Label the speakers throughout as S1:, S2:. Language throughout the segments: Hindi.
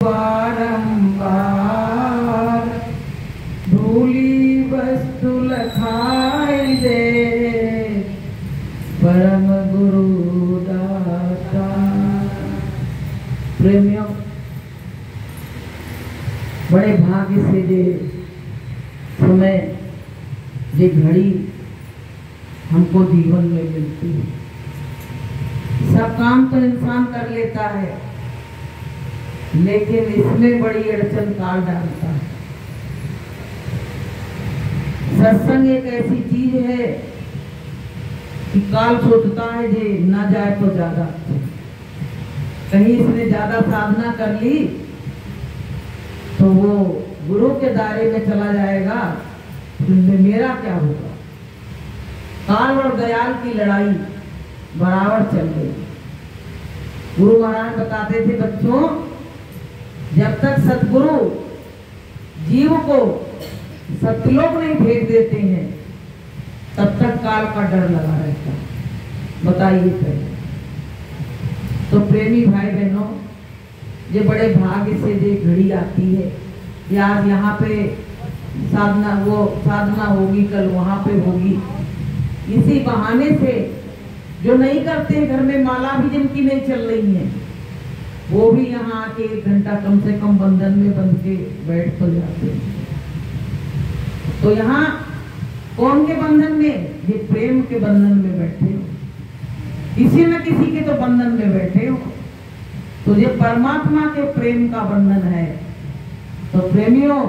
S1: बारंबार भूली वस्तु लखाई दे परम गुरु दाता। प्रेमियों, बड़े भाग्य से जे समय जे घड़ी हमको जीवन में मिलती है। सब काम तो इंसान कर लेता है, लेकिन इसमें बड़ी अड़चन काल डालता है। सत्संग एक ऐसी चीज है कि काल सोचता है जे ना जाए तो ज्यादा, कहीं इसने ज्यादा साधना कर ली तो वो गुरु के दायरे में चला जाएगा, फिर मेरा क्या होगा। काल और दयाल की लड़ाई बराबर चल रही। गुरु महाराज बताते थे, बच्चों जब तक सतगुरु जीव को सतलोक नहीं भेज देते हैं तब तक काल का डर लगा रहता है। बताइए पहले तो प्रेमी भाई बहनों, ये बड़े भाग्य से ये घड़ी आती है कि आज यहाँ पे साधना होगी, कल वहां पे होगी। इसी बहाने से जो नहीं करते घर में माला भी जिनकी नहीं चल रही है, वो भी यहाँ आके 1 घंटा कम से कम बंधन में बंध के बैठ तो जाते हैं। तो यहाँ कौन के बंधन में? ये प्रेम के बंधन में बैठे हो, किसी न किसी के तो बंधन में बैठे हो। तो ये परमात्मा के प्रेम का बंधन है। तो प्रेमियों,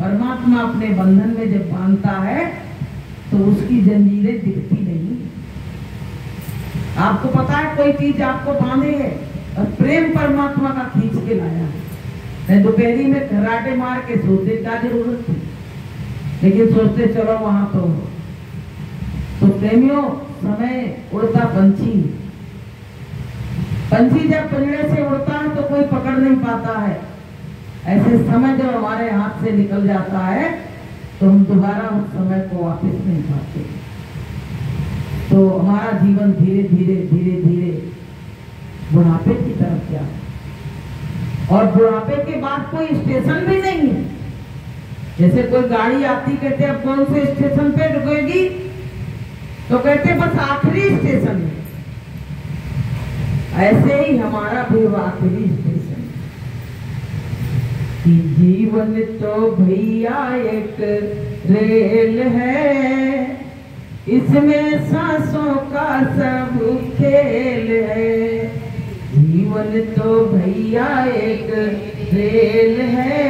S1: परमात्मा अपने बंधन में जब बांधता है तो उसकी जंजीरें दिखती नहीं। आपको पता है कोई चीज आपको बांधे है और प्रेम परमात्मा का खींच के लाया है। दोपहरी में खराटे मार के सोते क्या जरूरत थी, लेकिन सोचते चलो वहां तो प्रेमियों, समय उड़ता पंछी जब पिंजरे से उड़ता है तो कोई पकड़ नहीं पाता है। ऐसे समय जब हमारे हाथ से निकल जाता है तो हम दोबारा उस समय को वापस नहीं पाते। तो हमारा जीवन धीरे धीरे बुढ़ापे की तरफ जाए। और बुढ़ापे के बाद कोई स्टेशन भी नहीं है। जैसे कोई गाड़ी आती, कहते अब कौन से स्टेशन पे रुकेगी, तो कहते बस आखिरी स्टेशन है। ऐसे ही हमारा भी आखिरी स्टेशन कि जीवन तो भैया एक रेल है, इसमें सांसों का सब खेल है। जीवन तो भैया एक रेल है,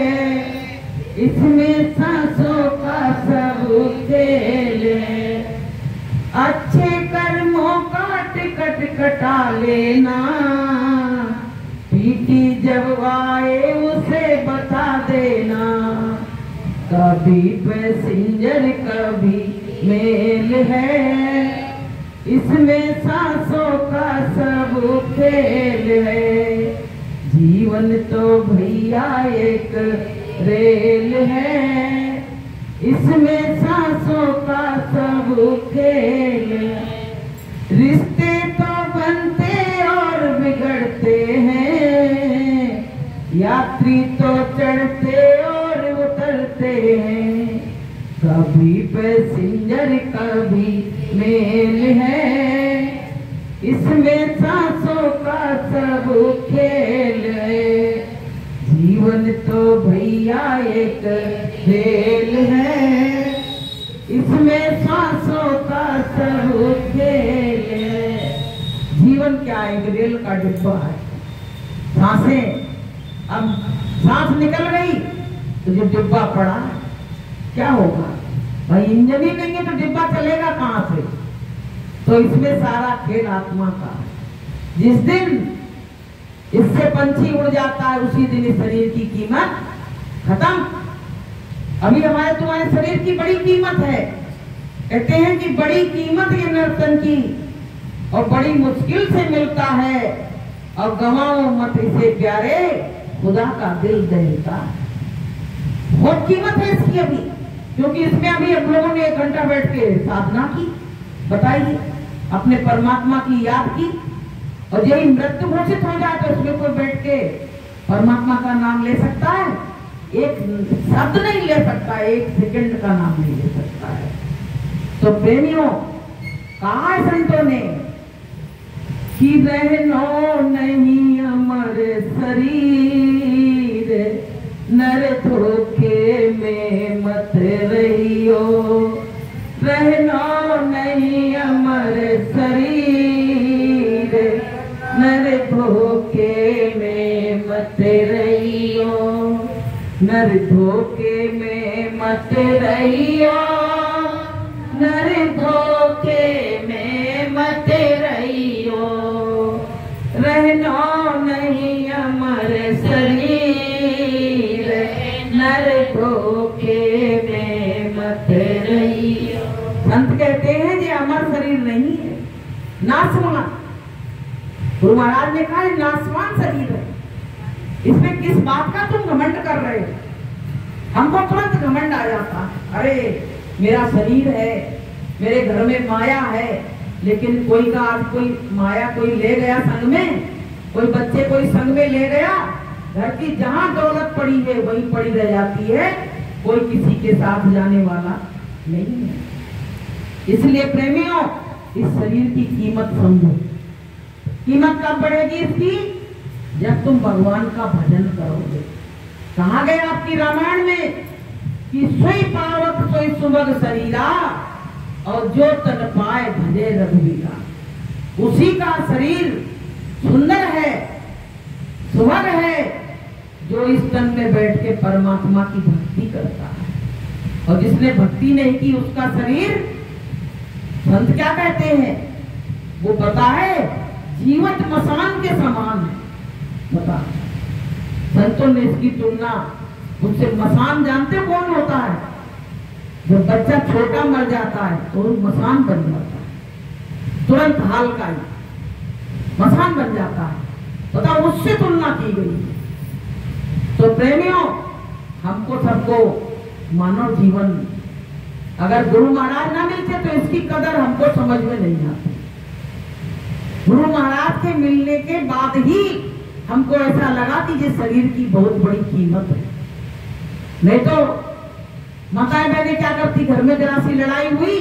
S1: इसमें सांसों का सब खेल है। अच्छे कर्मों का टिकट कटा लेना, पीटी जब आए उसे बता देना। कभी पैसेंजर कभी मेल है, इसमें सांसों का सब खेल है। जीवन तो भैया एक रेल है, इसमें सांसों का सब खेल है। रिश्ते तो बनते और बिगड़ते हैं, यात्री तो चढ़ते और उतरते हैं। कभी पैसेंजर कभी मेल है, इसमें सांसों का सब खेल है। जीवन तो भैया एक खेल है, इसमें सांसों का सब खेल है। जीवन क्या एक रेल का डिब्बा है। सांसें, अब सांस निकल गई तो जो डिब्बा पड़ा है क्या होगा भाई? इंजन ही नहीं है तो डिब्बा चलेगा कहां से? तो इसमें सारा खेल आत्मा का है। जिस दिन इससे पंछी उड़ जाता है उसी दिन इस शरीर की कीमत खत्म। अभी हमारे तुम्हारे शरीर की बड़ी कीमत है। कहते हैं कि बड़ी कीमत ये नर्तन की और बड़ी मुश्किल से मिलता है, और गंवाओ मत इसे प्यारे, खुदा का दिल दहलता है। बहुत कीमत है इसकी अभी, क्योंकि इसमें अभी हम लोगों ने 1 घंटा बैठ के साधना की, बताइए, अपने परमात्मा की याद की, और यही मृत्यु घोषित हो जाए तो उसमें कोई बैठ के परमात्मा का नाम ले सकता है? एक शब्द नहीं ले सकता, एक सेकंड का नाम नहीं ले सकता है। तो प्रेमियों, कहा है संतों ने कि रहनो नहीं अमर शरीर, नर धोखे में मत रहियो। रहनो नहीं अमर शरीर, नर धोखे में मत रहियो। नर धोखे में मत रहियो, नर धोखे में मत रहियो। रहनो नहीं अमर शरीर, नर धोखे में मत रहियो। संत कहते हैं ये अमर शरीर नहीं है, नासवान। गुरु महाराज ने कहा है नासवान शरीर है, इसमें किस बात का तुम घमंड कर रहे हो? हमको तुरंत घमंड आ जाता, अरे मेरा शरीर है, मेरे घर में माया है, लेकिन कोई का आज कोई माया कोई ले गया संग में, कोई बच्चे कोई संग में ले गया, घर की जहां दौलत पड़ी है वहीं पड़ी रह जाती है, कोई किसी के साथ जाने वाला नहीं है। इसलिए प्रेमियों, इस शरीर की कीमत समझो। कीमत कब बढ़ेगी इसकी? जब तुम भगवान का भजन करोगे। कहा गया आपकी रामायण में कि सोई पावक सोई सुभग शरीरा, और जो तन पाए भजे रघुवीरा। उसी का शरीर सुंदर है, सुभग है, जो इस तन में बैठ के परमात्मा की भक्ति करता है। और जिसने भक्ति नहीं की उसका शरीर, संत क्या कहते हैं, वो पता है जीवत मसान के समान है। बता, संतों ने इसकी तुलना उससे, मसान जानते कौन होता है? जब बच्चा छोटा मर जाता है तो मसान बन जाता है, तुरंत हाल का ही मसान बन जाता है। बता, उससे तुलना की गई। तो प्रेमियों, हमको सबको मानव जीवन, अगर गुरु महाराज ना मिलते तो इसकी कदर हमको समझ में नहीं आती। गुरु महाराज के मिलने के बाद ही हमको ऐसा लगा कि ये शरीर की बहुत बड़ी कीमत है। नहीं तो माताएं बहनें क्या करती, घर में जरा सी लड़ाई हुई,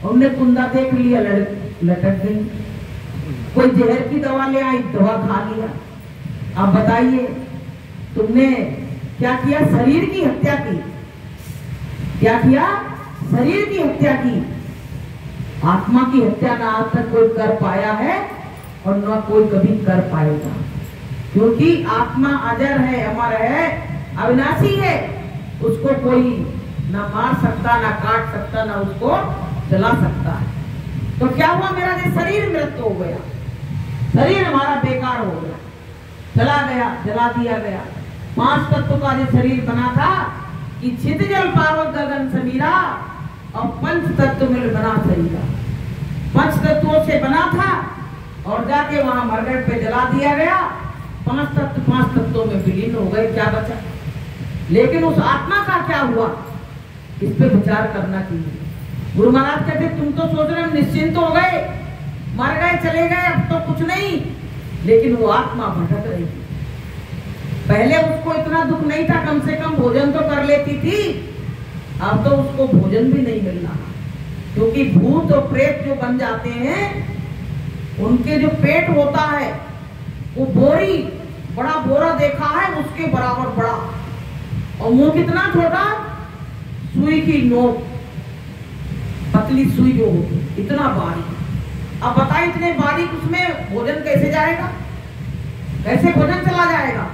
S1: उनने कुंदा देख लिया, लटक गई। कोई जहर की दवा ले आई, दवा खा लिया। अब बताइए तुमने क्या किया? शरीर की हत्या की। क्या किया? शरीर की हत्या की। आत्मा की हत्या ना आज तक कोई कर पाया है और न कोई कभी कर पाएगा, क्योंकि आत्मा अजर है, अमर है, अविनाशी है। उसको कोई ना मार सकता, ना काट सकता, ना उसको जला सकता है। तो क्या हुआ? मेरा ये शरीर मृत्यु हो गया, शरीर हमारा बेकार हो गया, चला गया, जला दिया गया। 5 तत्व का जो शरीर बना था कि छित जल पावक गगन समीरा, और 5 तत्व मिल बना शरीर। 5 तत्वों से बना था और जाके वहां मरघट पे जला दिया गया। 5 तत्वों में विलीन हो गए, क्या बचा? लेकिन उस आत्मा का क्या हुआ, इस पे विचार करना चाहिए। गुरु महाराज कहते तुम तो सोच रहे निश्चिंत हो गए, मर गए, चले गए, अब तो कुछ नहीं, लेकिन वो आत्मा भटक रही थी। पहले उसको इतना दुख नहीं था, कम से कम भोजन तो कर लेती थी, अब तो उसको भोजन भी नहीं मिल रहा, क्योंकि भूत और प्रेत जो बन जाते हैं, उनके जो पेट होता है वो बोरी, बड़ा बोरा देखा है उसके बराबर बड़ा, और मुंह कितना छोटा, सुई की नोक, पतली सुई जो होती, इतना बारीक। अब बताइए इतने बारीक उसमें भोजन कैसे जाएगा, कैसे भोजन चला जाएगा?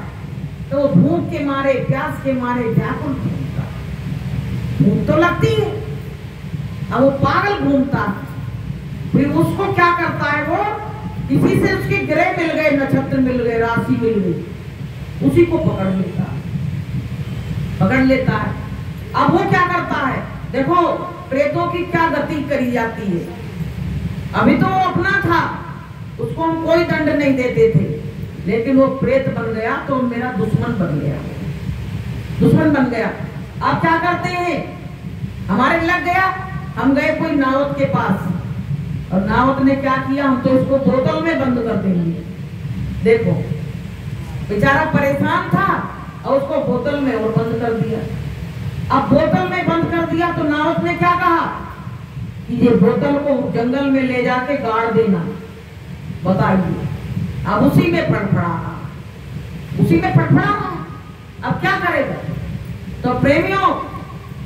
S1: तो वो भूख के मारे, प्यास के मारे व्याकुल घूमता, भूख तो लगती है, अब वो पागल घूमता। फिर उसको क्या करता है, वो किसी से उसके ग्रह मिल गए, नक्षत्र मिल गए, राशि मिल गई, उसी को पकड़ लेता है, पकड़ लेता है। अब वो क्या करता है, देखो प्रेतों की क्या गति करी जाती है। अभी तो वो अपना था, उसको हम कोई दंड नहीं देते थे, लेकिन वो प्रेत बन गया तो मेरा दुश्मन बन गया, दुश्मन बन गया। अब क्या करते हैं, हमारे लग गया, हम गए कोई नावत के पास, और नावत ने क्या किया, हम तो इसको बोतल में बंद कर देंगे। देखो बेचारा परेशान था और उसको बोतल में और बंद कर दिया। अब बोतल में बंद कर दिया तो नारद ने क्या कहा कि ये बोतल को जंगल में ले जाके गाड़ देना। बताइए, अब उसी में फड़फड़ा, उसी में फड़फड़ा, अब क्या करेगा। तो प्रेमियों,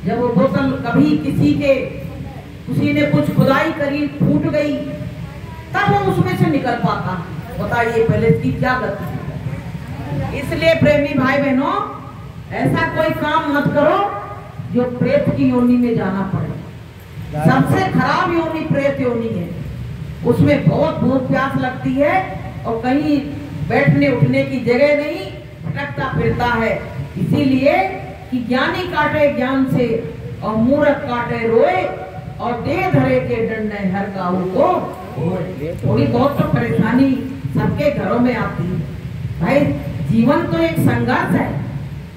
S1: जब वो बोतल कभी किसी ने कुछ खुदाई करी, फूट गई, तब वो उसमें से निकल पाता। बताइए पहले इसकी क्या गति है। इसलिए प्रेमी भाई बहनों, ऐसा कोई काम मत करो जो प्रेत की योनि में जाना पड़े। सबसे खराब योनि प्रेत योनि है। उसमें बहुत भूख प्यास लगती है और कहीं बैठने उठने की जगह नहीं, भटकता फिरता है। इसीलिए कि ज्ञानी काटे ज्ञान से और मूर्ख काटे रोए और दे धरे के डंडे हर काऊ को। थोड़ी बहुत तो परेशानी सबके घरों में आती है भाई। जीवन तो एक संघर्ष है,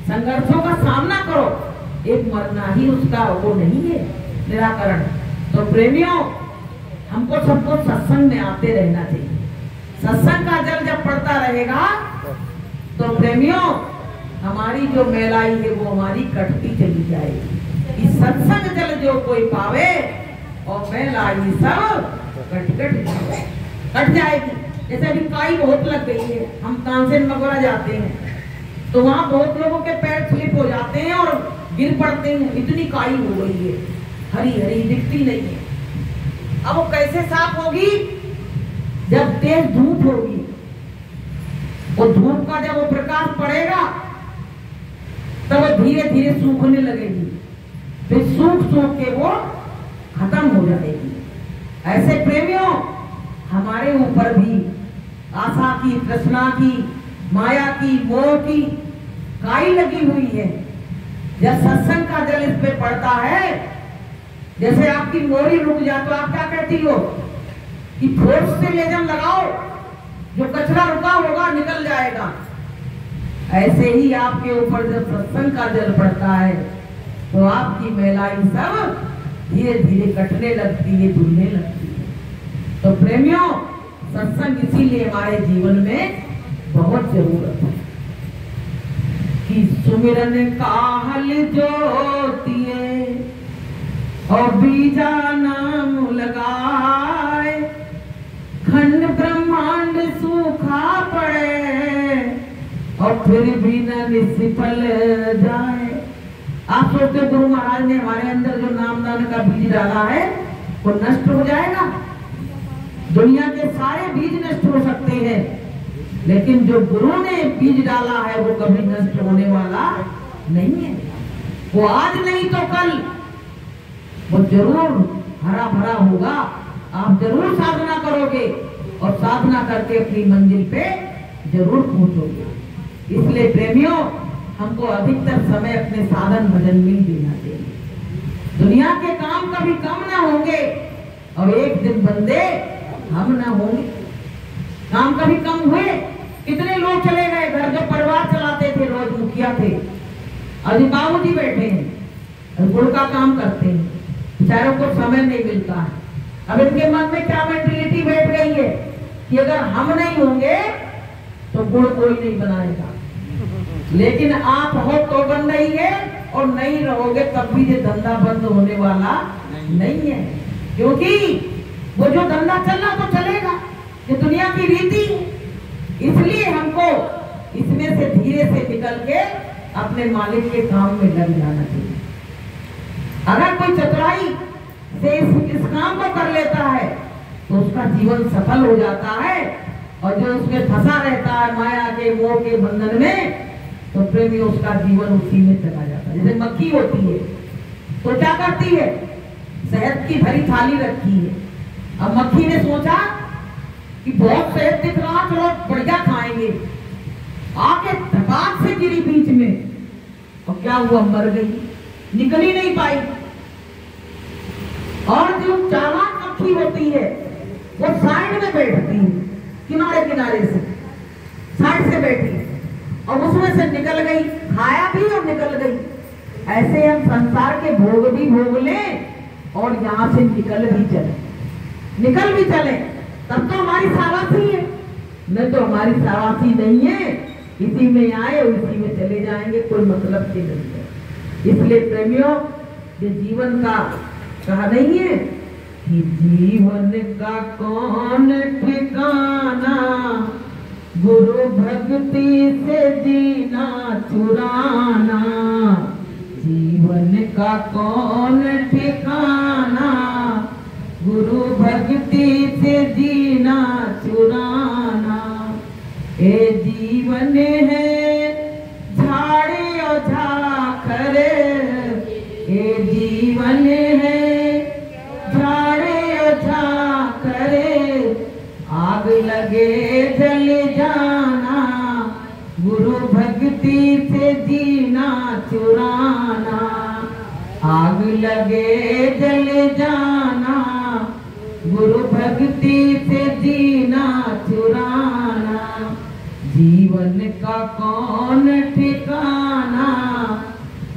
S1: संघर्षों का सामना करो, एक मरना ही उसका वो नहीं है निराकरण। तो प्रेमियों, हमको सबको सत्संग में आते रहना चाहिए। सत्संग का जल जब पड़ता रहेगा तो प्रेमियों, हमारी जो मैलाई है वो हमारी कटती चली जाएगी। इस सत्संग जल जो कोई पावे और मैलाई सब कट जाएगी। जैसे अभी काई बहुत लग गई है, हम तानसेन मगोरा जाते हैं तो वहाँ बहुत लोगों के पैर स्लिप हो जाते हैं और गिर पड़ते हैं, इतनी काई हो गई है, हरी हरी दिखती नहीं है। अब वो कैसे साफ होगी? जब तेज धूप होगी, वो धूप का जब वो प्रकाश पड़ेगा तब वो धीरे धीरे सूखने लगेगी, फिर सूख सूख के वो खत्म हो जाएगी। ऐसे प्रेमियों, हमारे ऊपर भी आशा की, तृष्णा की, माया की, मोह की काई लगी हुई है। जब सत्संग का जल इस पे पड़ता है, जैसे आपकी मोरी रुक जाए तो आप क्या कहती हो कि फोर्स से लेजम लगाओ, जो कचरा रुका होगा निकल जाएगा। ऐसे ही आपके ऊपर जब सत्संग का जल पड़ता है तो आपकी मैलाई सब धीरे धीरे कटने लगती है, धुलने लगती है। तो प्रेमियों, सत्संग इसीलिए हमारे जीवन में बहुत जरूरत है कि सुमिरन काहल ज्योतिए और बीजा नाम लगाए, खंड ब्रह्मांड सूखा पड़े और फिर भी न निष्फल जाए। आप सोचते गुरु महाराज ने हमारे अंदर जो नामदान का बीज डाला है वो नष्ट हो जाएगा? दुनिया के सारे बीज नष्ट हो सकते हैं, लेकिन जो गुरु ने बीज डाला है वो कभी नष्ट होने वाला नहीं है। वो आज नहीं तो कल वो जरूर हरा भरा होगा। आप जरूर साधना करोगे और साधना करके अपनी मंजिल पे जरूर पहुंचोगे। इसलिए प्रेमियों, हमको अधिकतर समय अपने साधन भजन में देना चाहिए। दुनिया के काम कभी कम ना होंगे और एक दिन बंदे हम ना होंगे। काम कभी कम हुए, कितने लोग चले गए घर, जो परिवार चलाते थे, रोज मुखिया थे, अभी बाबूजी बैठे हैं, गुड़ का काम करते हैं, बेचारों को समय नहीं मिलता है। अब इनके मन में क्या मेंटेलिटी बैठ गई है कि अगर हम नहीं होंगे तो गुड़ कोई नहीं बनाएगा। लेकिन आप हो तो बन रही है और नहीं रहोगे तब भी ये धंधा बंद होने वाला नहीं है, क्योंकि वो जो धंधा चल रहा तो चलेगा, ये दुनिया की रीति। इसलिए हमको इसमें से धीरे से निकल के अपने मालिक के काम में लग जाना चाहिए। अगर कोई चतुराई से इस काम को कर लेता है तो उसका जीवन सफल हो जाता है, और जो उसमें फंसा रहता है माया के मोह के बंधन में, तो प्रेमी उसका जीवन उसी में चला जाता है। जैसे मक्खी होती है तो क्या करती है, शहद की भरी थाली रखी है, अब मक्खी ने सोचा कि बहुत शहद दिख रहा, चलो बढ़िया खाएंगे, आके धपाक से गिरी बीच में, और क्या हुआ, मर गई, निकल ही नहीं पाई। और जो चालाक मक्खी होती है वो साइड में बैठती है, किनारे किनारे से साइड से बैठी और उसमें से निकल गई, खाया भी और निकल गई। ऐसे हम संसार के भोग भी भोग लें और यहाँ से निकल भी चले, तब तो हमारी सावासी है। नहीं तो हमारी सावासी नहीं है इसी में आए उसी में चले जाएंगे, कोई मतलब की नहीं है। इसलिए प्रेमियों, ये जीवन का कहा नहीं है कि जीवन का कौन ठिकाना, गुरु भक्ति से जीना चुराना। जीवन का कौन ठिकाना, गुरु भक्ति से जीना चुराना। ए जीवन है झाड़ी और झाखर, ए जीवन है झाड़ी और झाखर। आग लगे जल जाना, गुरु भक्ति से जीना चुराना। आग लगे जल जाना, गुरु भक्ति से जीना चुराना। जीवन का कौन ठिकाना,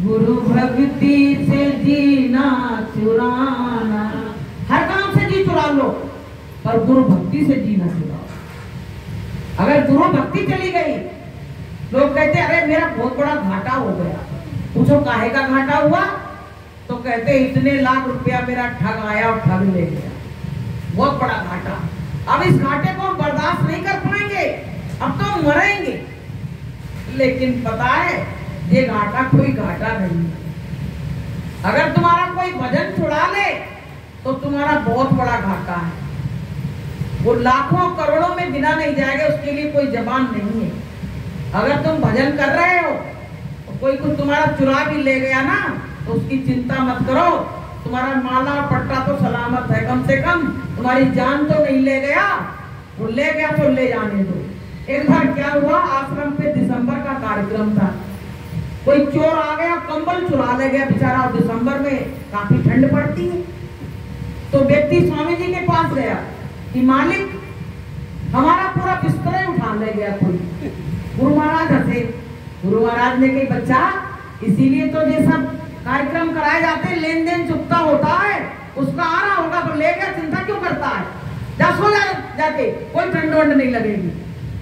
S1: गुरु भक्ति से जीना चुराना। हर काम से जी चुरा लो, पर गुरु भक्ति से जीना चुराओ। अगर गुरु भक्ति चली गई, लोग कहते अरे मेरा बहुत बड़ा घाटा हो गया। पूछो काहे का घाटा हुआ? तो कहते इतने लाख रुपया मेरा ठग आया और ठग ले गया, बहुत बड़ा घाटा। अब इस घाटे को हम बर्दाश्त नहीं कर पाएंगे, अब तो हम मरेंगे। लेकिन पता है ये घाटा कोई घाटा नहीं है। अगर तुम्हारा कोई भजन छुड़ा ले तो तुम्हारा बहुत बड़ा घाटा है। वो लाखों करोड़ों में गिना नहीं जाएगा, उसके लिए कोई जबान नहीं है। अगर तुम भजन कर रहे हो तो कोई कुछ तुम्हारा चुरा भी ले गया ना, तो उसकी चिंता मत करो। तुम्हारा माला पट्टा तो सलामत है, कम से कम तुम्हारी जान तो नहीं ले गया। वो ले गया तो ले जाने दो। एक बार क्या हुआ, आश्रम पे दिसंबर का कार्यक्रम था। कोई चोर आ गया, कंबल चुरा ले गया बेचारा। दिसंबर में काफी ठंड पड़ती है। तो व्यक्ति स्वामी जी के पास गया कि मालिक हमारा पूरा बिस्तर उठा ले गया कोई। गुरु महाराज हंसे। गुरु महाराज ने कही बच्चा, इसीलिए तो ये सब कार्यक्रम कराए जाते, लेन देन चुकता होता है। उसका आ रहा होगा तो ले गया, चिंता क्यों करता है? जा सो जा, जाके कोई ठंड वंड नहीं लगेगी।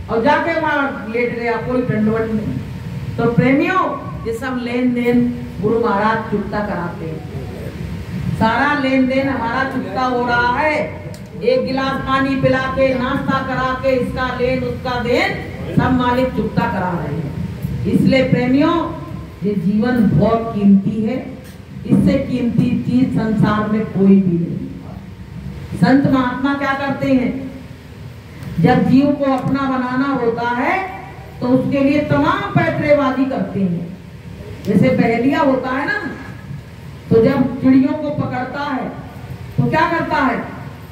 S1: और जाके वहां लेट गया, कोई ठंड वंड नहीं। तो प्रेमियों, ये सब लेन देन गुरु महाराज चुकता कराते हैं। सारा लेन देन हमारा चुकता हो रहा है। एक गिलास पानी पिला के, नाश्ता करा के, इसका लेन उसका देन सब मालिक चुकता करा रहे हैं। इसलिए प्रेमियों, ये जीवन बहुत कीमती है। इससे कीमती चीज संसार में कोई भी नहीं। संत महात्मा क्या करते हैं, जब जीव को अपना बनाना होता है तो उसके लिए तमाम पैतरेबाजी करते हैं। जैसे बहेलिया होता है ना, तो जब चिड़ियों को पकड़ता है तो क्या करता है,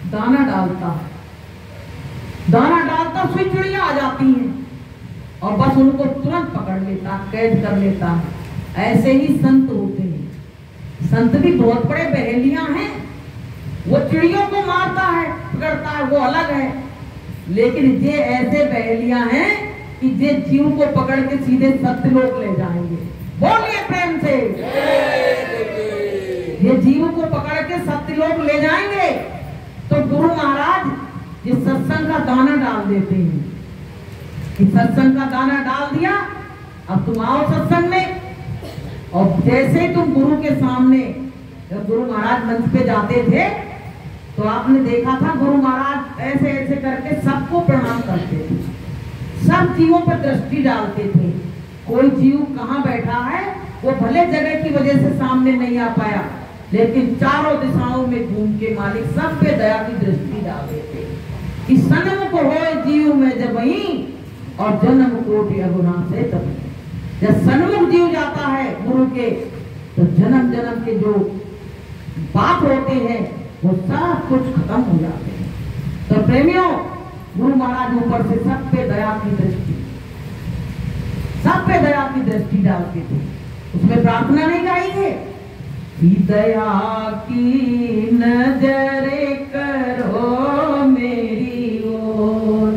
S1: दाना डालता है। दाना डालता उसमें चिड़िया आ जाती हैं और बस उनको तुरंत पकड़ लेता, कैद कर लेता है। ऐसे ही संत होते हैं। संत भी बहुत बड़े बहेलियां हैं। वो चिड़ियों को मारता है, पकड़ता है, वो अलग है। लेकिन ये ऐसे बहेलियां हैं कि ये जीव को पकड़ के सीधे सत्यलोक ले जाएंगे। बोलिए प्रेम से, ये जीव को पकड़ के सत्यलोक ले जाएंगे। तो गुरु महाराज ये सत्संग का दाना डाल देते हैं कि सत्संग का दाना डाल दिया, अब तुम आओ सत्संग में। और जैसे ही तुम गुरु के सामने, जब गुरु महाराज मंच पे जाते थे तो आपने देखा था गुरु महाराज ऐसे ऐसे करके सबको प्रणाम करते थे। सब जीवों पर दृष्टि डालते थे। कोई जीव कहाँ बैठा है वो भले जगह की वजह से सामने नहीं आ पाया, लेकिन चारों दिशाओं में घूम के मालिक सब पे दया की दृष्टि डाल देते कि सन्म को होए जीव में जब वहीं और जन्म कोटि अगुना से तब। जब सन्मुख जीव जाता है गुरु के, तो जन्म जन्म के जो पाप होते हैं वो सब कुछ खत्म हो जाते हैं। तो प्रेमियों, गुरु महाराज ऊपर से सब पे दया की दृष्टि, सब पे दया की दृष्टि डालते थे। उसमें प्रार्थना नहीं गाई है, दया की नजरे करो मेरी ओर,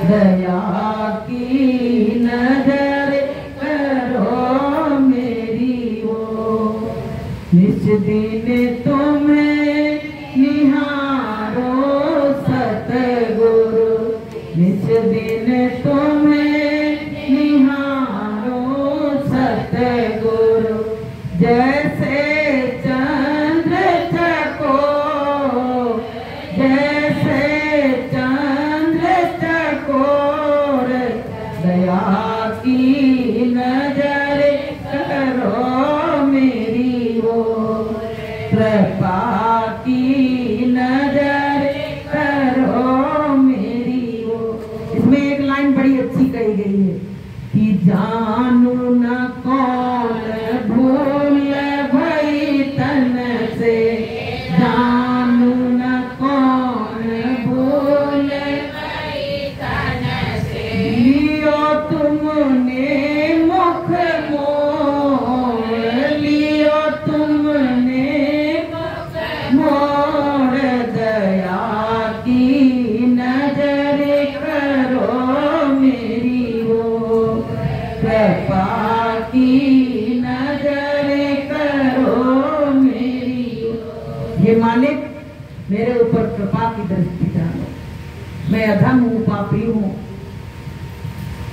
S1: दया की नजरे करो मेरी ओर। निज दिन तुम्हें निहारो सतगुरु, निज दिन तुम्हें नजर करो मेरी ओर, कृपा की नजर करो मेरी ओर। इसमें एक लाइन बड़ी अच्छी कही गई है कि जानू न कौन भूल भई तन से, जानू न कौन भूल भई तन से, लियो तुमने मुख मोड़, लियो तुमने मुख मोड़, दया की नजर करो मेरी ओर, कृपा की नजर करो मेरी ओर। ये मालिक मेरे ऊपर कृपा की दृष्टि डालो, मैं अधम हूँ, पापी हूँ,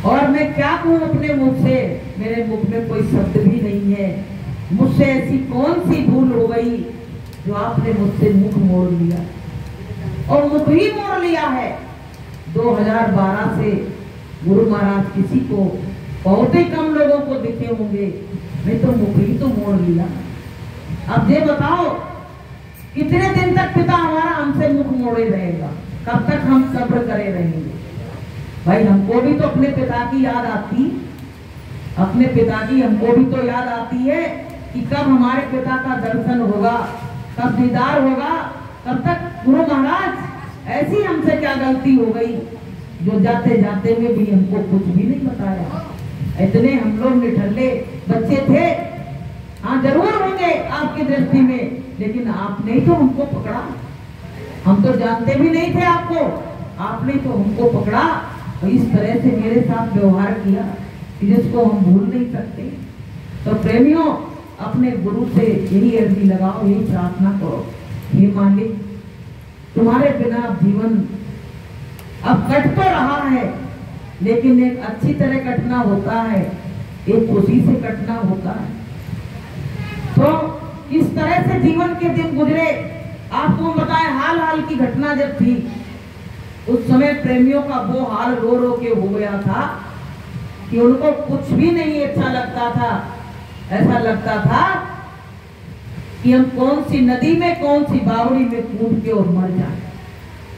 S1: और मैं क्या कहूँ अपने मुख से, मेरे मुख में कोई शब्द भी नहीं है। मुझसे ऐसी कौन सी भूल हो गई जो आपने मुझसे मुख मोड़ लिया, और मुख ही मोड़ लिया है। 2012 से गुरु महाराज किसी को, बहुत ही कम लोगों को दिखे होंगे, नहीं तो मुख ही तो मोड़ लिया। अब ये बताओ कितने दिन तक पिता हमारा हमसे मुख मोड़े रहेगा, कब तक हम सब्र करे रहेंगे? भाई हमको भी तो अपने पिता की याद आती, अपने पिता की हमको भी तो याद आती है कि कब हमारे पिता का दर्शन होगा, कब दीदार होगा, कब तक। गुरु महाराज ऐसी हमसे क्या गलती हो गई जो जाते जाते में भी हमको कुछ भी नहीं बताया। इतने हम लोग निठल्ले बच्चे थे, हाँ जरूर होंगे आपकी दृष्टि में, लेकिन आपने ही तो हमको पकड़ा, हम तो जानते भी नहीं थे आपको, आपने तो हमको पकड़ा और इस तरह से मेरे साथ व्यवहार किया कि जिसको हम भूल नहीं सकते। तो प्रेमियों, अपने गुरु से यही अर्जी लगाओ, यही प्रार्थना करो, हे मालिक तुम्हारे बिना जीवन अब कट तो रहा है, लेकिन एक अच्छी तरह कटना होता है, एक खुशी से कटना होता है। तो किस तरह से जीवन के दिन गुजरे आपको बताएं। हाल हाल की घटना जब थी उस समय प्रेमियों का वो हाल रो रो के हो गया था कि उनको कुछ भी नहीं अच्छा लगता था। ऐसा लगता था कि हम कौन सी नदी में, कौन सी बावड़ी में कूद के और मर जाए।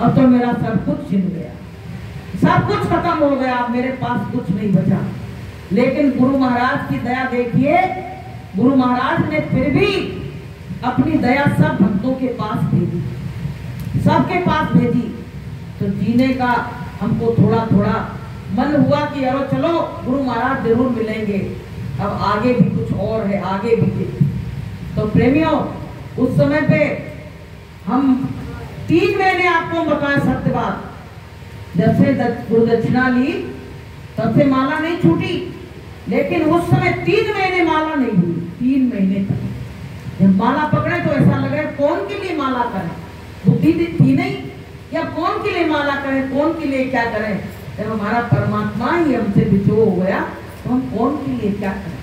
S1: अब तो मेरा सब कुछ छिन गया, सब कुछ खत्म हो गया, मेरे पास कुछ नहीं बचा। लेकिन गुरु महाराज की दया देखिए, गुरु महाराज ने फिर भी अपनी दया सब भक्तों के पास भेजी, सबके पास भेजी। तो जीने का हमको थोड़ा थोड़ा मन हुआ कि यारो चलो गुरु महाराज जरूर मिलेंगे, अब आगे भी कुछ और है, आगे भी। तो प्रेमियों, उस समय पे हम 3 महीने आपको बताया सत्य बात, जब से गुरु दक्षिणा ली तब से माला नहीं छूटी, लेकिन उस समय 3 महीने माला नहीं हुई, 3 महीने तक। जब माला पकड़े तो ऐसा लगे कौन के लिए माला करें, बुद्धि थी नहीं, या कौन के लिए माला करें, कौन के लिए क्या करें। जब हमारा परमात्मा ही हमसे बिछो हो गया तो हम कौन के लिए क्या करें।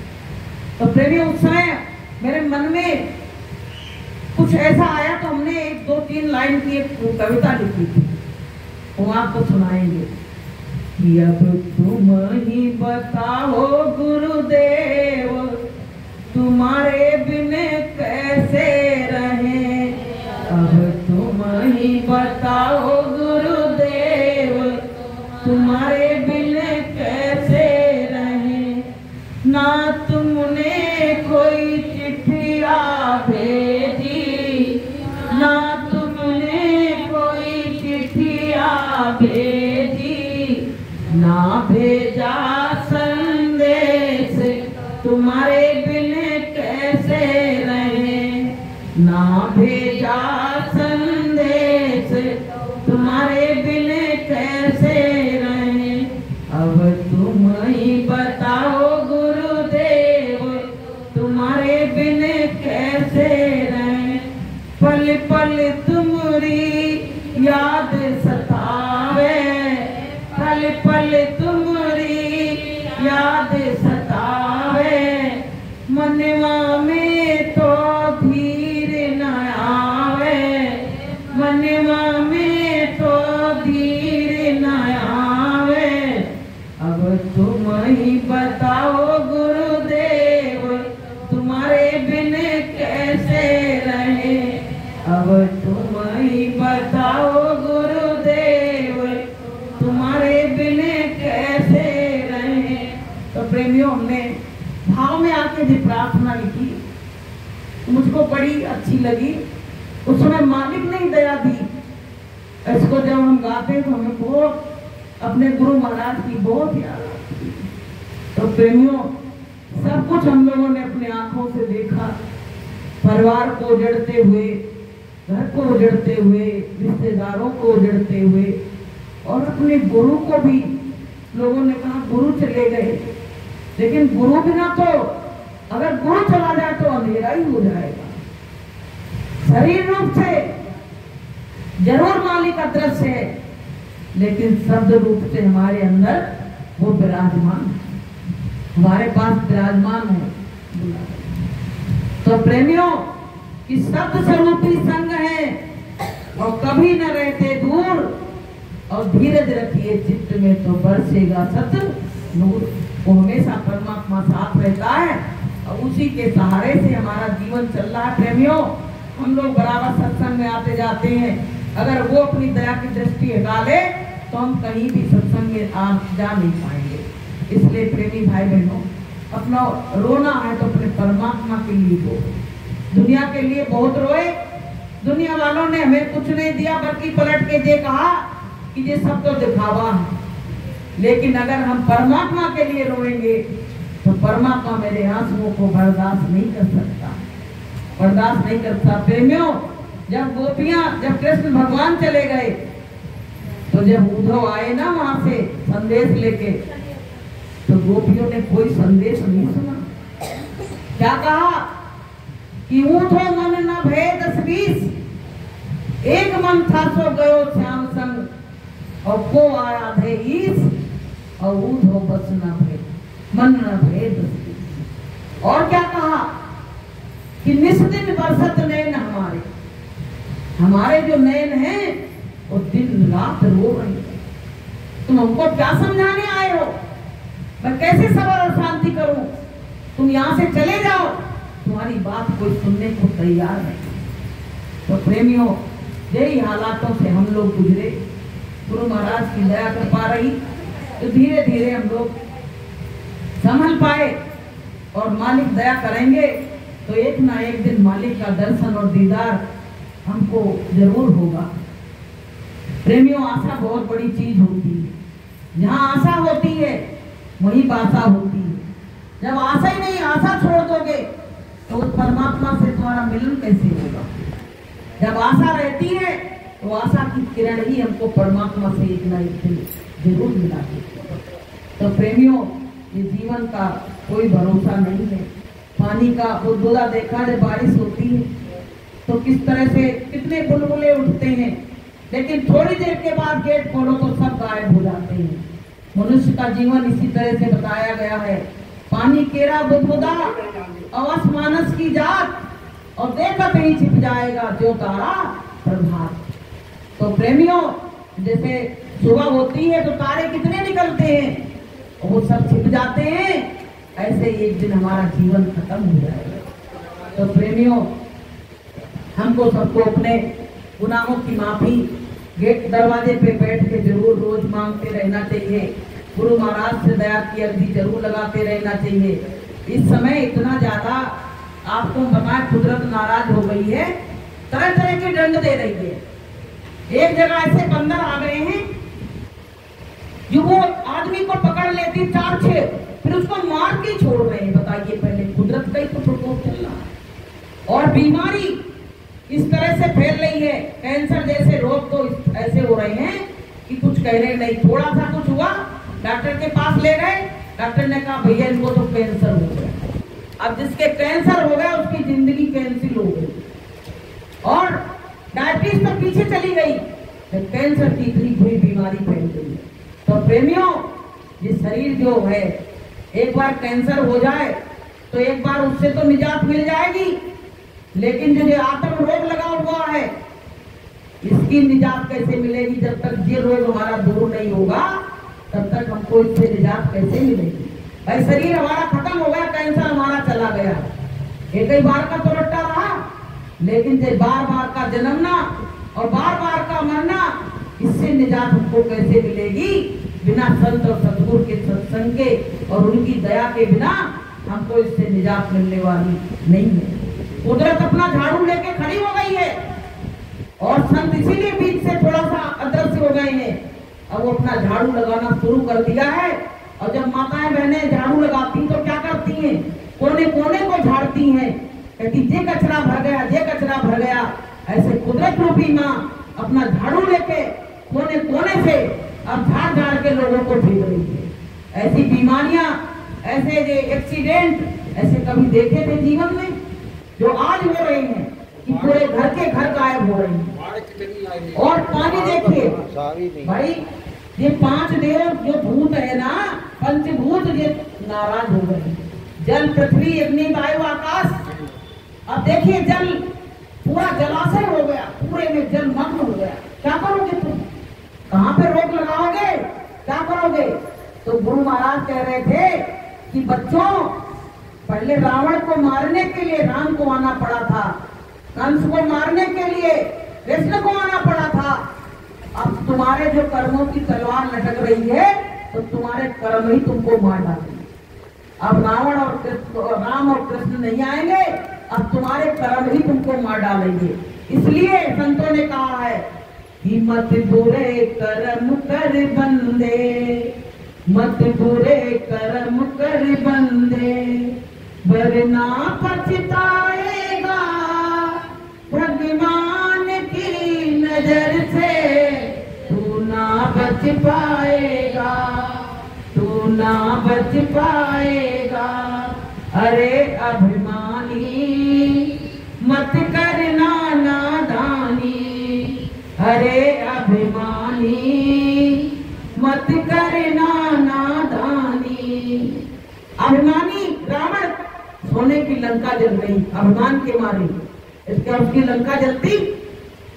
S1: तो प्रेमी, उस समय मेरे मन में कुछ ऐसा आया तो हमने 1-2-3 लाइन की एक कविता लिखी थी, वो आपको सुनाएंगे कि अब तुम ही बताओ गुरुदेव, तुम्हारे बिन कैसे रहे। अब तुम ही बताओ गुरुदेव, तुम्हारे बिन कैसे रहे। ना तुमने कोई चिट्ठिया भेजी, ना तुमने कोई चिट्ठिया भेजी, ना भेजा संदेश, तुम्हारे बिन कैसे रहे। ना भेजा संदेश, तुम्हारे बिन कैसे रहे। अब तुम ही बताओ गुरुदेव, तुम्हारे बिन कैसे रहे। पल पल तुम्हारी याद सतावे, पल पल तुम्हारी याद सतावे। मनवा में तो धीर न आवे, मनवा में तो धीर न आवे। अब तुम ही बताओ भाव में आके जो प्रार्थना लिखी मुझको बड़ी अच्छी लगी। उस समय मालिक ने दया दी। इसको जब हम गाते तो हमें बहुत अपने गुरु महाराज की बहुत याद आती। तो प्रेमियों, सब कुछ हम लोगों ने अपने आंखों से देखा, परिवार को उजड़ते हुए, घर को उजड़ते हुए, रिश्तेदारों को उजड़ते हुए, और अपने गुरु को भी लोगों ने कहा गुरु चले गए, लेकिन गुरु बिना तो, अगर गुरु चला जाए तो अंधेरा ही हो जाएगा। शरीर रूप से जरूर मालिक अदृश्य है, लेकिन शब्द रूप से हमारे अंदर वो विराजमान है, हमारे पास विराजमान है। तो प्रेमियों, कि शब्द स्वरूपी संग है और कभी न रहते दूर, और धीरज रखिए चित्त में तो बरसेगा सत नूर। वो हमेशा परमात्मा साथ रहता है और उसी के सहारे से हमारा जीवन चल रहा है। प्रेमियों, हम लोग बराबर सत्संग में आते जाते हैं, अगर वो अपनी दया की दृष्टि हटा ले तो हम कहीं भी सत्संग में जा नहीं पाएंगे। इसलिए प्रेमी भाई बहनों, अपना रोना है तो अपने परमात्मा के लिए रो। दुनिया के लिए बहुत रोए, दुनिया वालों ने हमें कुछ नहीं दिया, बल्कि पलट के ये कहा कि ये सब तो दिखावा है। लेकिन अगर हम परमात्मा के लिए रोएंगे तो परमात्मा मेरे आंसुओं को बर्दाश्त नहीं कर सकता, बर्दाश्त नहीं करता। प्रेमियों, जब गोपियां, जब कृष्ण भगवान चले गए, तो जब उद्धव आए ना वहां से संदेश लेके, तो गोपियों ने कोई संदेश नहीं सुना। क्या कहा कि ऊठो मन न भय 10-20, एक मन था सो गयो श्याम संग, और को आया थे ईस, और ऊठो बस न भय मन न भय 10-20। और क्या कहा कि निस्दिन बरसत नैन हमारे, हमारे जो नैन हैं वो दिन रात रो रहे हैं। तुम हमको क्या समझाने आए हो? मैं कैसे सबर और शांति करूं? तुम यहाँ से चले जाओ, तुम्हारी बात कोई सुनने को तैयार नहीं। तो प्रेमियों, यही हालातों से हम लोग गुजरे। गुरु महाराज की दया कर पा रही तो धीरे धीरे हम लोग संभल पाए, और मालिक दया करेंगे तो एक ना एक दिन मालिक का दर्शन और दीदार हमको जरूर होगा। प्रेमियों, आशा बहुत बड़ी चीज होती है। जहाँ आशा होती है वही बासा होती है। जब आशा ही नहीं, आशा छोड़ दोगे तो उस परमात्मा से तुम्हारा मिलन कैसे होगा? जब आशा रहती है तो आशा की किरण ही हमको परमात्मा से एक ना एक दिन जरूर मिलाती है। तो प्रेमियों, ये जीवन का कोई भरोसा नहीं है। पानी का बुलबुला देखा, जब बारिश होती है तो किस तरह से कितने बुलबुले उठते हैं, लेकिन थोड़ी देर के बाद गेट खोलो तो सब गायब हो जाते हैं। मनुष्य का जीवन इसी तरह से बताया गया है। पानी केरा बुदबुदा, अवस मानस की जात, और देखत ही छिप जाएगा जो तारा प्रभात। तो प्रेमियों, जैसे सुबह होती है तो तारे कितने निकलते हैं, वो सब छिप जाते हैं, ऐसे ही एक दिन हमारा जीवन खत्म हो जाएगा। तो प्रेमियों, हमको सबको अपने गुनाहों की माफी गेट दरवाजे पे बैठ के जरूर रोज मांगते रहना चाहिए। गुरु महाराज से दया की अर्जी जरूर लगाते रहना चाहिए। इस समय इतना ज्यादा आपको बताएं, कुदरत नाराज हो गई है, तरह तरह के दंड दे रही है। एक जगह ऐसे बंदर आ गए हैं जो वो आदमी को पकड़ लेती 4-6, फिर उसको मार के छोड़ रहे हैं। बताइए, पहले कुदरत का ही तो प्रकोप चल रहा है। और बीमारी इस तरह से फैल रही है, कैंसर जैसे रोग तो ऐसे हो रहे हैं कि कुछ कह रहे नहीं। थोड़ा सा कुछ हुआ, डॉक्टर के पास ले गए, डॉक्टर ने कहा भैया इनको तो कैंसर हो गया। अब जिसके कैंसर हो गया उसकी जिंदगी कैंसिल हो गई, और डायबिटीज तो पीछे चली गई, कैंसर की इतनी बुरी बीमारी फैल गई। तो प्रेमियों, ये शरीर जो है, एक बार कैंसर हो जाए तो एक बार उससे तो निजात मिल जाएगी, लेकिन जो आत्म रोग लगा हुआ है, इसकी निजात कैसे मिलेगी? जब तक ये रोग हमारा दूर नहीं होगा तब तक हमको इससे निजात कैसे मिलेगी? भाई, शरीर हमारा खत्म हो गया, कैंसर हमारा चला गया, एक ही बार का तो रट्टा रहा, लेकिन जो बार बार का जन्मना और बार बार का मरना, इससे निजात हमको कैसे मिलेगी? बिना संत और सतगुरु के सत्संग के और उनकी दया के बिना हमको इससे निजात मिलने वाली नहीं है। कुदरत अपना झाड़ू लेके खड़ी हो गई है और संत इसीलिए बीच से थोड़ा सा अदृश्य हो गए हैं। अब वो अपना झाड़ू लगाना शुरू कर दिया है और जब माताएं बहनें झाड़ू लगाती तो क्या करती हैं, कोने कोने को झाड़ती हैं, कहती ये कचरा भर गया, ये कचरा भर गया। ऐसे कुदरत रूपी माँ अपना झाड़ू लेके कोने कोने से अब झाड़ झाड़ के लोगों को भेज रही है। ऐसी बीमारियां, ऐसे एक्सीडेंट ऐसे कभी देखे थे जीवन में जो आज हो रहे हैं कि पूरे घर के घर गायब हो रहे हैं। और पानी देखिए भाई, ये 5 देव जो भूत है ना, पंचभूत, ये नाराज हो गए। जल, पृथ्वी, अग्नि, वायु, आकाश। अब देखिए जल पूरा जलाशय हो गया, पूरे में जल मग्न हो गया। क्या करोगे तुम, कहाँ पे रोक लगाओगे, क्या करोगे? तो गुरु महाराज कह रहे थे कि बच्चों, पहले रावण को मारने के लिए राम को आना पड़ा था, कंस को मारने के लिए कृष्ण को आना पड़ा था। अब तुम्हारे जो कर्मों की तलवार लटक रही है तो तुम्हारे कर्म ही तुमको मार डालेंगे। अब रावण और राम और कृष्ण नहीं आएंगे, अब तुम्हारे कर्म ही तुमको मार डालेंगे। इसलिए संतों ने कहा है कि मत बुरे कर्म कर बंदे, मत बुरे कर्म कर बंदे, वरना पछताएगा भगवान की नजर से, तू ना बच पाएगा, तू ना बच पाएगा। अरे अभिमानी मत करना नादानी, अरे अभिमानी मत करना नादानी। अभिमानी रावण, सोने की लंका जल गई अभिमान के मारे। इसके उसकी लंका जलती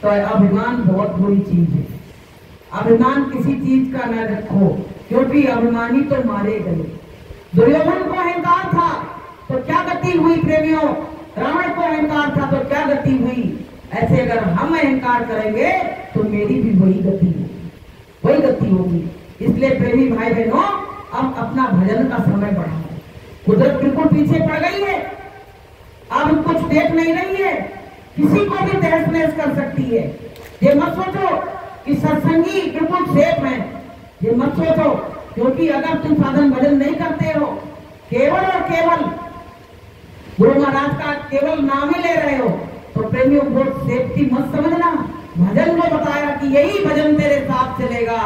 S1: तो अभिमान बहुत बुरी चीज है। अभिमान किसी चीज का न रखो, क्योंकि अभिमानी तो मारे गए। दुर्योधन को अहंकार था तो क्या गति हुई प्रेमियों, रावण को अहंकार था तो क्या गति हुई। ऐसे अगर हम अहंकार करेंगे तो मेरी भी वही गति होगी, वही गति होगी। इसलिए प्रेमी भाई बहनों, अब अपना भजन का समय बढ़ाओ। कुदरत बिल्कुल पीछे पड़ गई है, अब कुछ देख नहीं रही है, किसी को भी तहस नहस कर सकती है। ये मत सोचो कि सत्संगी बिल्कुल सेफ है, ये मत सोचो, क्योंकि अगर तुम साधन भजन नहीं करते हो, केवल और केवल गुरु महाराज का केवल नाम ही ले रहे हो, तो प्रेमियों को सेफ्टी मत समझना। भजन को बताया कि यही भजन तेरे साथ चलेगा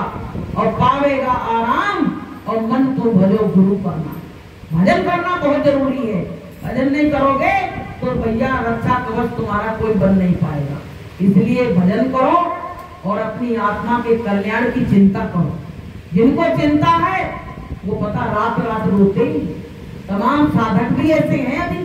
S1: और पावेगा आराम, और मन तो भजो गुरु का नाम। भजन करना बहुत जरूरी है, भजन नहीं करोगे तो भैया रक्षा कवच तुम्हारा कोई बन नहीं पाएगा। इसलिए भजन करो और अपनी आत्मा के कल्याण की चिंता करो। जिनको चिंता है वो पता रात रात रोते ही। तमाम साधक भी ऐसे हैं, अभी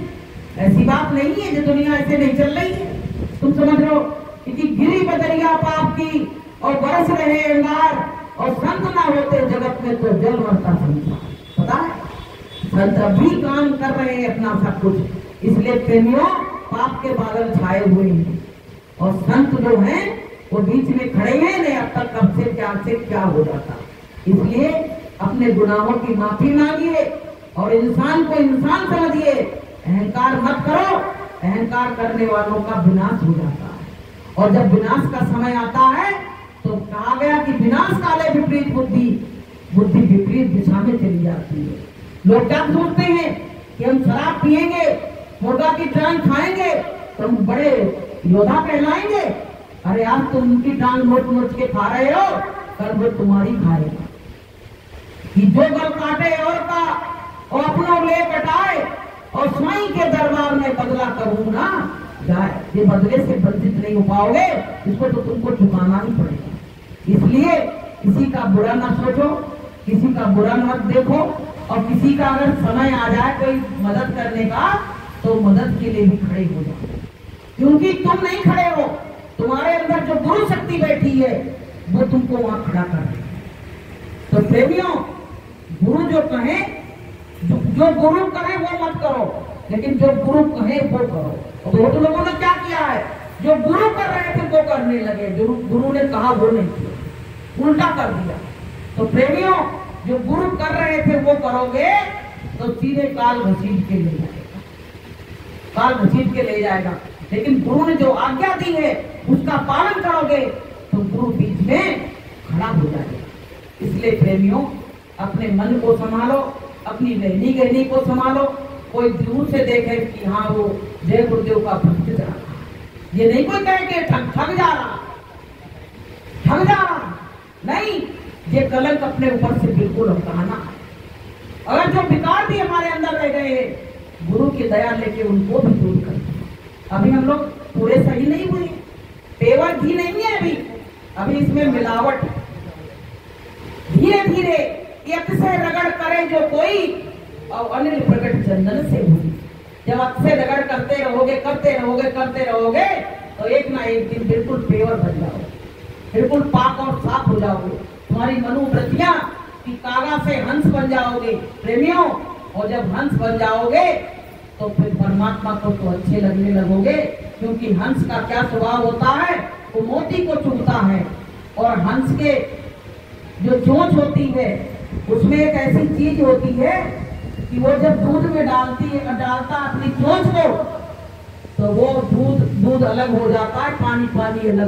S1: ऐसी बात नहीं है जो दुनिया ऐसे नहीं चल रही है। तुम समझ लो कि गिरी बदरिया पाप की और बरस रहे अंगार, और संत ना होते जगत में तो जल मरता संसार। पता है, संत अभी काम कर रहे हैं अपना सब कुछ। इसलिए प्रेमियों, पाप के बादल छाए हुए हैं और संत जो हैं वो बीच में खड़े हैं, नहीं अब तक कब से क्या हो जाता। इसलिए अपने गुनाहों की माफी मांगिए और इंसान को इंसान समझिए। अहंकार मत करो, अहंकार करने वालों का विनाश हो जाता है। और जब विनाश का समय आता है तो कहा गया कि विनाश काले विपरीत बुद्धि, बुद्धि विपरीत दिशा में चली जाती है। लोग क्या सोचते हैं कि हम शराब पिएंगे, मुर्गा की टांग खाएंगे तो हम बड़े योद्धा कहलाएंगे। अरे आज तुम उनकी टांग नोच नोच के खा रहे हो, कल वो तुम्हारी खाएगा। कि जो गल काटे और का और अपनों ले कटाए, और स्वयं के दरबार में बदला करूंगा जाए। ये बदले से वंचित नहीं हो पाओगे, इसको तो तुमको चुकाना ही पड़ेगा। इसलिए किसी का बुरा ना सोचो, किसी का बुरा मत देखो, और किसी का अगर समय आ जाए कोई मदद करने का तो मदद के लिए भी खड़े हो जाओ। क्योंकि तुम नहीं खड़े हो, तुम्हारे अंदर जो गुरु शक्ति बैठी है वो तुमको वहां खड़ा कर रही है। तो प्रेमियों, गुरु जो कहे, जो गुरु कहे वो मत करो, लेकिन जो गुरु कहे वो करो। और बहुत लोगों ने क्या किया है, जो गुरु कर रहे थे वो करने लगे, जो गुरु ने कहा वो नहीं किया, उल्टा कर दिया। तो प्रेमियों, जो गुरु कर रहे थे वो करोगे तो सीधे काल घसीट के ले जाएगा, काल घसीट के ले जाएगा। लेकिन गुरु ने जो आज्ञा दी है उसका पालन करोगे तो गुरु बीच में खड़ा हो जाएगा। इसलिए प्रेमियों, अपने मन को संभालो, अपनी रहनी गहनी को संभालो। कोई दूर से देखे कि हाँ वो जय गुरुदेव का भक्त जा रहा, ये नहीं कोई कहे कि ठग जा रहा, ठग जा रहा नहीं। ये कलंक अपने ऊपर से बिल्कुल हटाना है। अगर जो विकार भी हमारे अंदर रह गए हैं, गुरु की दया लेके उनको भी दूर करना। अभी हम लोग पूरे सही नहीं हुए, पेवर घी नहीं है अभी इसमें मिलावट। धीरे धीरे एक से रगड़ करे जो कोई, और अनिल प्रकट चंदन से हुई। जब अच्छे रगड़ करते रहोगे तो एक ना एक दिन बिल्कुल पेवर बन जाओगे, बिल्कुल पाक और साफ हो जाओगे। तुम्हारी मनोवृत्तियां कि कागा से हंस बन जाओगे प्रेमियों। और जब हंस बन जाओगे तो फिर परमात्मा को तो अच्छे लगने लगोगे, क्योंकि हंस का क्या स्वभाव होता है, वो मोती को चुभता है। और हंस के जो चोंच होती है उसमें एक ऐसी चीज होती है कि वो जब दूध में डालता अपनी चोंच को, तो वो दूध अलग हो जाता है, पानी अलग।